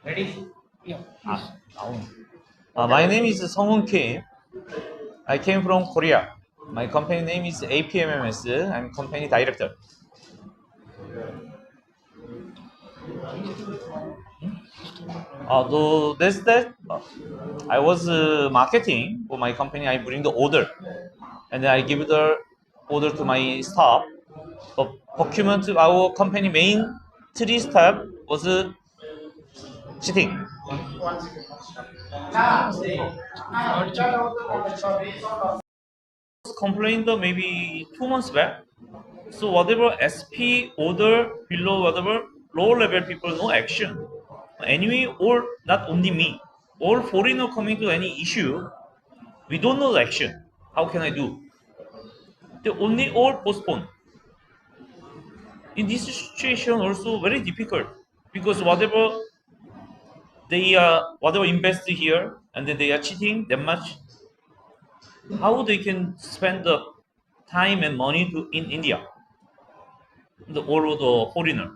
Ready? Yeah. My name is Sunghoon Kim. I came from Korea. My company name is APMMS. I'm company director. That's that. I was marketing for my company. I bring the order, and then I give the order to my staff. The procurement, our company main three staff was cheating. Complained maybe 2 months back. So whatever SP order below whatever low level people, no action. Anyway, or not only me, all foreigner coming to any issue, we don't know the action. How can I do? They only all postpone. In this situation, also very difficult because whatever invest here and then they are cheating that much. How they can spend the time and money to in India, all the foreigner.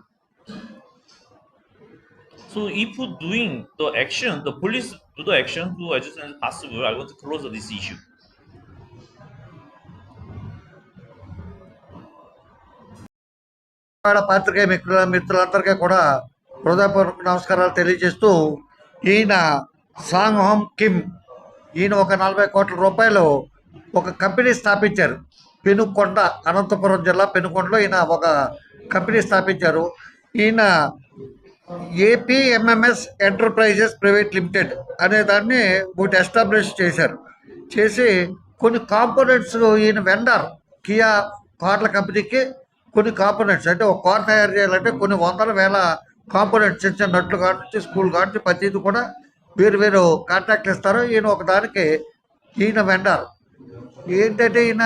So if doing the action, the police do the action to as soon as possible. I want to close this issue. పాత్రికేయ మిత్రులందరికీ కూడా హృదయపూర్వక నమస్కారాలు తెలియజేస్తూ ఈయన సాంగ్హోమ్ Kim ఈయన ఒక 40 కోట్ల రూపాయలు ఒక కంపెనీ స్థాపించారు. పెనుకొండ, అనంతపురం జిల్లా పెనుకొండలో ఈయన ఒక కంపెనీ స్థాపించారు. ఈయన ఏపీఎంఎంఎస్ ఎంటర్ప్రైజెస్ ప్రైవేట్ లిమిటెడ్ అనే దాన్ని ఒకటి ఎస్టాబ్లిష్ చేశారు. చేసి కొన్ని కాంపోనెంట్స్ ఈయన వెండర్ కియా కార్ల కంపెనీకి కొన్ని కాంపోనెంట్స్ అంటే ఒక కార్ తయారు చేయాలంటే కొన్ని వందల వేల కాంపోనెంట్స్ చిన్న చిన్న నట్లు కావచ్చు స్కూల్ కావచ్చు ప్రతిది కూడా వేరు వేరు కాంట్రాక్ట్లు ఇస్తారు. ఈయన ఒక దానికి ఈయన వెండర్. ఏంటంటే ఈయన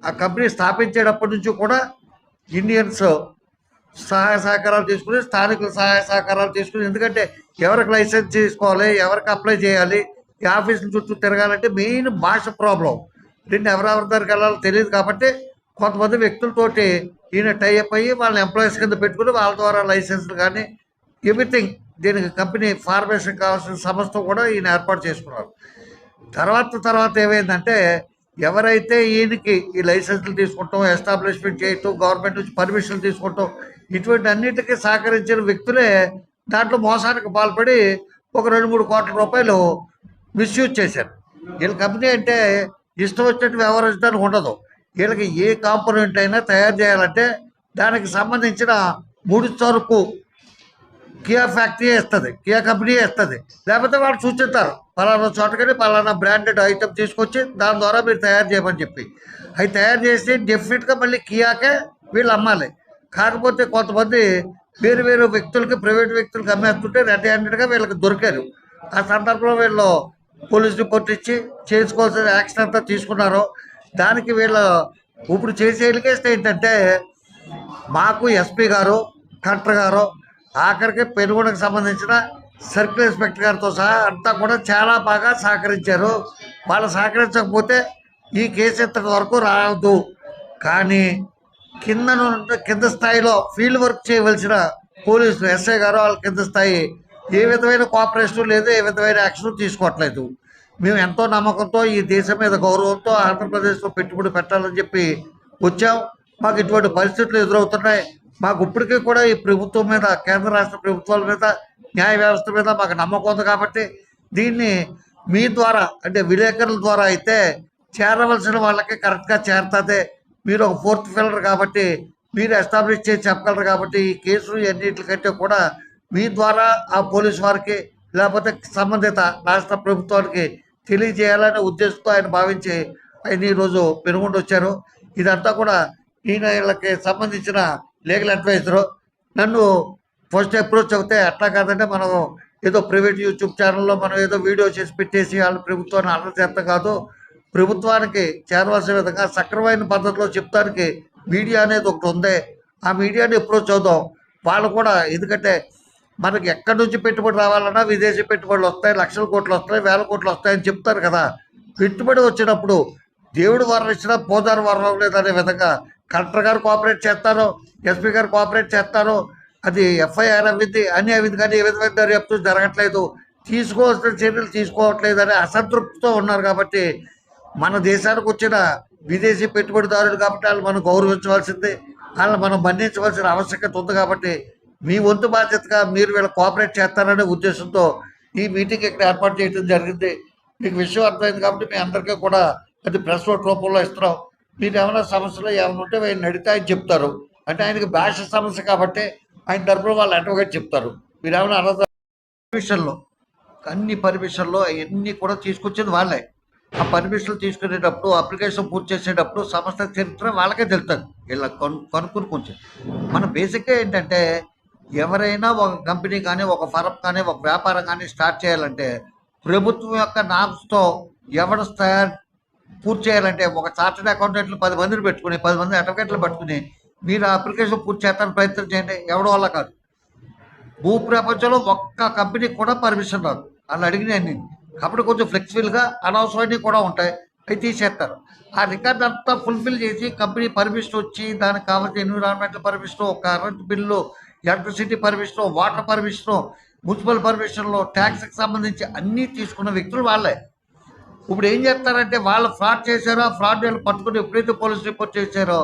ఆ కంపెనీ స్థాపించేటప్పటి నుంచి కూడా ఇండియన్స్ సహాయ సహకారాలు తీసుకుని స్థానికుల సహాయ సహకారాలు తీసుకుని, ఎందుకంటే ఎవరికి లైసెన్స్ తీసుకోవాలి, ఎవరికి అప్లై చేయాలి, ఈ ఆఫీసుల చుట్టూ తిరగాలంటే మెయిన్ భాష ప్రాబ్లం. ఎవరెవరి దగ్గరికి వెళ్ళాలో తెలియదు కాబట్టి కొంతమంది వ్యక్తులతోటి ఈయన టైఅప్ అయ్యి వాళ్ళని ఎంప్లాయీస్ కింద పెట్టుకుని వాళ్ళ ద్వారా లైసెన్స్లు కానీ ఎవ్రీథింగ్ దీనికి కంపెనీ ఫార్మేషన్ కావాల్సిన సంస్థ కూడా ఈయన ఏర్పాటు చేసుకున్నారు. తర్వాత ఏమైందంటే ఎవరైతే ఈయనకి ఈ లైసెన్సులు తీసుకుంటాం, ఎస్టాబ్లిష్మెంట్ చేయటం, గవర్నమెంట్ నుంచి పర్మిషన్లు తీసుకుంటాం, ఇటువంటి అన్నిటికీ సహకరించిన వ్యక్తులే దాంట్లో మోసానికి పాల్పడి ఒక 2-3 కోట్ల రూపాయలు మిస్యూజ్ చేశారు. వీళ్ళ కంపెనీ అంటే ఇష్టం వచ్చినట్టు వ్యవహరించడానికి ఉండదు. వీళ్ళకి ఏ కాంపోనెంట్ అయినా తయారు చేయాలంటే దానికి సంబంధించిన ముడి సరుకు కియా ఫ్యాక్టరీ ఇస్తుంది, కియా కంపెనీ ఇస్తుంది. లేకపోతే వాళ్ళు సూచిస్తారు పలానా చోటకని పలానా బ్రాండెడ్ ఐటమ్ తీసుకొచ్చి దాని ద్వారా మీరు తయారు చేయమని చెప్పి అవి తయారు చేసి డెఫినెట్గా మళ్ళీ కియాకే వీళ్ళు అమ్మాలి. కాకపోతే కొంతమంది వేరు వేరు వ్యక్తులకి, ప్రైవేట్ వ్యక్తులకి అమ్మేస్తుంటే రెడ్ హ్యాండెడ్గా వీళ్ళకి దొరికారు. ఆ సందర్భంలో వీళ్ళు పోలీస్ రిపోర్ట్ ఇచ్చి చేసుకోవాల్సిన యాక్షన్ అంతా తీసుకున్నారు. దానికి వీళ్ళు ఇప్పుడు చేసే ఎలిగేషన్ ఏంటంటే మాకు ఎస్పీ గారు, కలెక్టర్ గారు, ఆఖరికి పెనుగొండకు సంబంధించిన సర్కిల్ ఇన్స్పెక్టర్ గారితో సహా అంతా కూడా చాలా బాగా సహకరించారు. వాళ్ళు సహకరించకపోతే ఈ కేసు ఇంతటి వరకు రాదు. కానీ కింద స్థాయిలో ఫీల్డ్ వర్క్ చేయవలసిన పోలీసులు, ఎస్ఐ గారు, వాళ్ళ కింద స్థాయి ఏ విధమైన కోఆపరేషన్ లేదు, ఏ విధమైన యాక్షన్ తీసుకోవట్లేదు. మేము ఎంతో నమ్మకంతో ఈ దేశం మీద గౌరవంతో ఆంధ్రప్రదేశ్లో పెట్టుబడి పెట్టాలని చెప్పి వచ్చాం. మాకు ఇటువంటి పరిస్థితులు ఎదురవుతున్నాయి. మాకు ఇప్పటికీ కూడా ఈ ప్రభుత్వం మీద, కేంద్ర రాష్ట్ర ప్రభుత్వాల మీద, న్యాయ వ్యవస్థ మీద మాకు నమ్మకం ఉంది. కాబట్టి దీన్ని మీ ద్వారా అంటే విలేకరుల ద్వారా అయితే చేరవలసిన వాళ్ళకి కరెక్ట్గా చేరుతుంది. మీరు ఒక ఫోర్త్ ఫిల్లర్ కాబట్టి మీరు ఎస్టాబ్లిష్ చేసి చెప్పగలరు. కాబట్టి ఈ కేసులు అన్నింటికంటే కూడా మీ ద్వారా ఆ పోలీసు వారికి లేకపోతే సంబంధిత రాష్ట్ర ప్రభుత్వానికి తెలియజేయాలనే ఉద్దేశంతో ఆయన భావించి ఆయన ఈరోజు పెనుగొండ వచ్చారు. ఇదంతా కూడా ఈయన వీళ్ళకి సంబంధించిన లీగల్ అడ్వైజరు. నన్ను ఫస్ట్ అప్రోచ్ అవుతే అట్లా కాదంటే మనం ఏదో ప్రైవేట్ యూట్యూబ్ ఛానల్లో మనం ఏదో వీడియో చేసి పెట్టేసి వాళ్ళ ప్రభుత్వాన్ని అర్థం చేస్తాం కాదు. ప్రభుత్వానికి చేరవలసిన విధంగా సక్రమైన పద్ధతిలో చెప్తానికి మీడియా అనేది ఒకటి ఉంది. ఆ మీడియాని అప్రోచ్ అవుదాం. వాళ్ళు కూడా, ఎందుకంటే మనకి ఎక్కడి నుంచి పెట్టుబడి రావాలన్నా విదేశీ పెట్టుబడులు వస్తాయి, లక్షల కోట్లు వస్తాయి, వేల కోట్లు వస్తాయని చెప్తారు కదా. పెట్టుబడి వచ్చినప్పుడు దేవుడు వరం ఇచ్చినా పోదారు వరం లేదనే విధంగా కలెక్టర్ గారు కోఆపరేట్ చేస్తారు, ఎస్పీ గారు కోఆపరేట్ చేస్తారు, అది ఎఫ్ఐఆర్ అవింది అని అవింది, కానీ ఏ విధమైన దర్యాప్తు జరగట్లేదు, తీసుకోవాల్సిన చర్యలు తీసుకోవట్లేదు అనే అసంతృప్తితో ఉన్నారు. కాబట్టి మన దేశానికి వచ్చిన విదేశీ పెట్టుబడిదారులు కాబట్టి వాళ్ళు మనం గౌరవించవలసింది, వాళ్ళని మనం మన్నించవలసిన ఆవశ్యకత ఉంది. కాబట్టి మీ వంతు బాధ్యతగా మీరు వీళ్ళు కోఆపరేట్ చేస్తారనే ఉద్దేశంతో ఈ మీటింగ్ ఇక్కడ ఏర్పాటు చేయడం జరిగింది. మీకు విషయం అర్థమైంది కాబట్టి మీ అందరికీ కూడా అది ప్రెస్ నోట్ రూపంలో ఇస్తున్నాం. మీరు ఏమైనా సమస్యలు ఏమైనా ఉంటే ఆయన అడిగితే ఆయన చెప్తారు. అంటే ఆయనకి భాష సమస్య కాబట్టి ఆయన తరపున వాళ్ళు అడ్వకేట్ చెప్తారు. మీరు ఏమైనా అర్థం పర్మిషన్లో అన్ని పర్మిషన్లో అవన్నీ కూడా తీసుకొచ్చేది వాళ్ళే. ఆ పర్మిషన్లు తీసుకునేటప్పుడు అప్లికేషన్ పూర్తి చేసేటప్పుడు సంస్థ చరిత్ర వాళ్ళకే తెలుస్తుంది. ఇలా కనుక్కుని కొంచెం మన బేసిక్గా ఏంటంటే ఎవరైనా ఒక కంపెనీ కానీ ఒక ఫర్మ్ కానీ ఒక వ్యాపారం కానీ స్టార్ట్ చేయాలంటే ప్రభుత్వం యొక్క నామ్స్తో ఎవరు పూర్తి చేయాలంటే ఒక చార్టెడ్ అకౌంటెంట్లు 10 మందిని పెట్టుకుని 10 మంది అడ్వకేట్లు పట్టుకుని మీరు ఆ అప్లికేషన్ పూర్తి చేస్తానికి ప్రయత్నం చేయండి. ఎవరి వల్ల కాదు. భూ ప్రపంచంలో ఒక్క కంపెనీకి కూడా పర్మిషన్ రాదు వాళ్ళు అడిగినాయి. కాబట్టి కొంచెం ఫ్లెక్సిబుల్గా అనవసరమైనవి కూడా ఉంటాయి, అవి తీసేస్తారు. ఆ రికార్డ్ అంతా ఫుల్ఫిల్ చేసి కంపెనీ పర్మిషన్ వచ్చి దానికి కావాల్సిన environmental permission, current bill, electricity permission, water permission, municipal పర్మిషన్లో ట్యాక్స్కి సంబంధించి అన్నీ తీసుకున్న వ్యక్తులు వాళ్ళే. ఇప్పుడు ఏం చేస్తారంటే వాళ్ళు ఫ్రాడ్ చేశారో, ఫ్రాడ్ వీళ్ళు పట్టుకుని ఎప్పుడైతే పోలీస్ రిపోర్ట్ చేశారో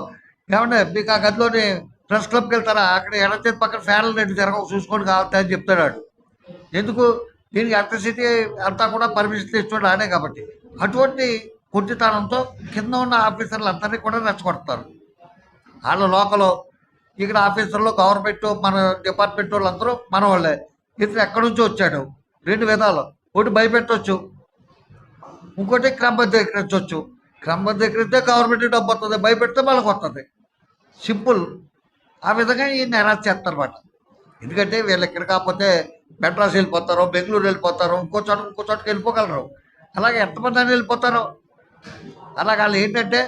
ఏమన్నా మీకు ఆ గదిలోని ప్రెస్ క్లబ్కి వెళ్తారా, అక్కడ ఎడచేతి పక్కన ఫ్యాన్లు 2 జరగవు చూసుకొని కావద్దని చెప్తాడు. ఎందుకు? దీనికి ఎలక్ట్రిసిటీ అంతా కూడా పర్మిషన్ తెచ్చుకోండి ఆడే కాబట్టి. అటువంటి కొట్టితనంతో కింద ఉన్న ఆఫీసర్లు అందరినీ కూడా రెచ్చగొడతారు. వాళ్ళ లోకల్ ఇక్కడ ఆఫీసర్లు గవర్నమెంట్ మన డిపార్ట్మెంట్ వాళ్ళందరూ మన వాళ్ళే. ఇతను ఎక్కడి నుంచో వచ్చాడు. 2 విధాలు, ఒకటి భయపెట్టవచ్చు, ఇంకోటి క్రమబద్ధీకరించవచ్చు. క్రమబద్ధీకరిస్తే గవర్నమెంట్ డబ్బు వస్తుంది, భయపెడితే వాళ్ళకి వస్తుంది. సింపుల్. ఆ విధంగా ఈయన అరెస్ట్ చేస్తారన్నమాట. ఎందుకంటే వీళ్ళు ఎక్కడ కాకపోతే మెడ్రాస్ వెళ్ళిపోతారు, బెంగళూరు వెళ్ళిపోతారు, ఇంకో చోటకి వెళ్ళిపోగలరు. అలాగే ఎంతమంది అని వెళ్ళిపోతారు. అలాగే వాళ్ళు ఏంటంటే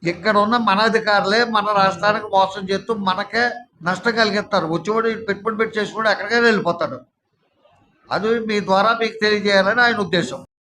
ఇక్కడ ఉన్న మన అధికారులే మన రాష్ట్రానికి మోసం చేస్తూ మనకే నష్టం కలిగిస్తారు. వచ్చేవాడు పెట్టుబడి పెట్టి చేసుకుంటూ ఎక్కడికైనా వెళ్ళిపోతాడు. అది మీ ద్వారా మీకు తెలియజేయాలని ఆయన ఉద్దేశం.